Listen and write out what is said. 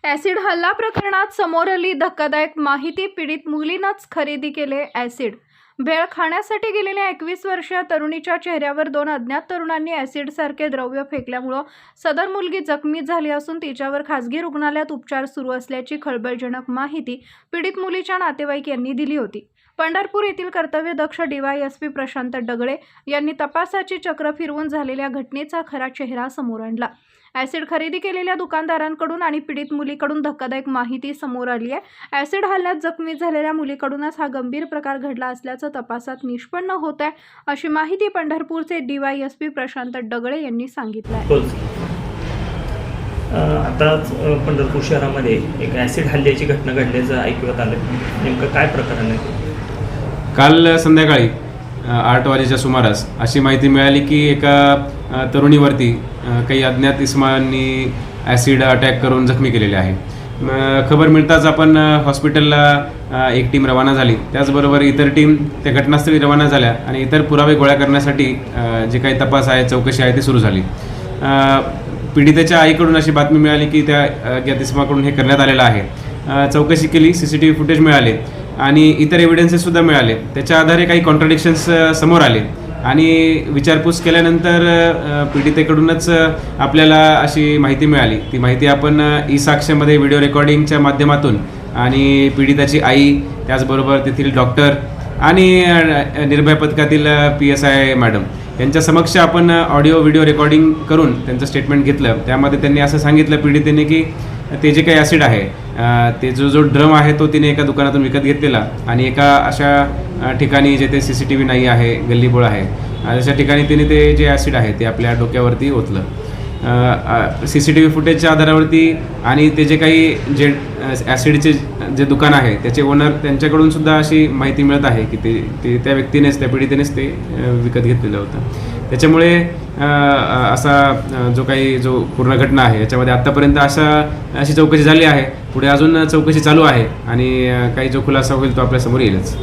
Acid हल्ला प्रकरणात समोर आली धक्कादायक माहिती. पीडित मुलीनंच खरेदी केले ॲसिड. भेळ खाण्यासाठी गेलेल्या 21 वर्षीय तरुणीच्या चेहऱ्यावर 2 अज्ञात तरुणांनी ॲसिडसारखे द्रव्य फेकल्यामुळे सदर मुलगी जखमी झाली असून तिच्यावर खासगी रुग्णालयात उपचार सुरू असल्याची खळबळजनक माहिती पीडित मुलीच्या नातेवाईक यांनी दिली होती. पंढरपूर येथील कर्तव्यदक्ष DYSP प्रशांत डगळे यांनी तपासाची चक्र फिरवून झालेल्या घटनेचा खरा चेहरा समोर आणला. ॲसिड खरेदी केलेल्या दुकानदारांकडून आणि पीडित मुलीकडून धक्कादायक माहिती समोर आली आहे. ॲसिड हल्ल्यात जखमी झालेल्या मुलीकडूनच हा गंभीर प्रकार घडला असल्याचं तपासात निष्पन्न होत आहे, अशी माहिती पंढरपूरचे DYSP प्रशांत डगळे यांनी सांगितलं आहे. आताच पंढरपूर शहरामध्ये एक ॲसिड हल्ल्याची घटना घडल्याचं ऐकवत आलं. नेमकं काय प्रकरण आहे? काल संध्याकाळी 8 वाजेच्या सुमारास अशी माहिती मिळाली की एका तरुणीवरती काही अज्ञात इसमांनी ॲसिड अटॅक करून जखमी केलेले आहे. खबर मिळताच आपण हॉस्पिटलला एक टीम रवाना झाली. त्याचबरोबर इतर टीम त्या घटनास्थळी रवाना झाल्या आणि इतर पुरावे गोळा करण्यासाठी जे काही तपास आहे, चौकशी आहे ती सुरू झाली. पीडितेच्या आईकडून अशी बातमी मिळाली की त्या अज्ञात इसमाकडून हे करण्यात आलेलं आहे. चौकशी केली, CCTV फुटेज मिळाले आणि इतर एव्हिडन्सेससुद्धा मिळाले. त्याच्या आधारे काही कॉन्ट्राडिक्शन्स समोर आले आणि विचारपूस केल्यानंतर पीडितेकडूनच आपल्याला अशी माहिती मिळाली. ती माहिती आपण ई-साक्ष्यमध्ये व्हिडिओ रेकॉर्डिंगच्या माध्यमातून आणि पीडिताची आई, त्याचबरोबर तेथील डॉक्टर आणि निर्भया पथकातील PSI मॅडम यांच्या समक्ष आपण ऑडिओ व्हिडिओ रेकॉर्डिंग करून त्यांचं स्टेटमेंट घेतलं. त्यामध्ये त्यांनी असं सांगितलं पीडितेने की ते जे काही ॲसिड आहे ते जो ड्रम आहे तो तिने एका दुकानातून विकत घेतलेला आणि एका अशा ठिकाणी जेथे CCTV नाही आहे, गल्लीबोळ आहे, अशा ठिकाणी तिने ते जे ॲसिड आहे ते आपल्या डोक्यावरती ओतलं. CCTV फुटेजच्या आधारावरती आणि ते जे काही जे ॲसिडचे जे दुकान आहे त्याचे ओनर त्यांच्याकडून सुद्धा अशी माहिती मिळत आहे की ते त्या व्यक्तीनेच, त्या पीडितेनेच ते विकत घेतलेलं होतं. त्याच्यामुळे जो पूर्ण घटना आहे याच्यामध्ये आत्तापर्यंत अशी चौकशी झाली आहे. पुढे अजून चौकशी चालू आहे आणि काही जो खुलासा होईल तो आपल्यासमोर येईलच.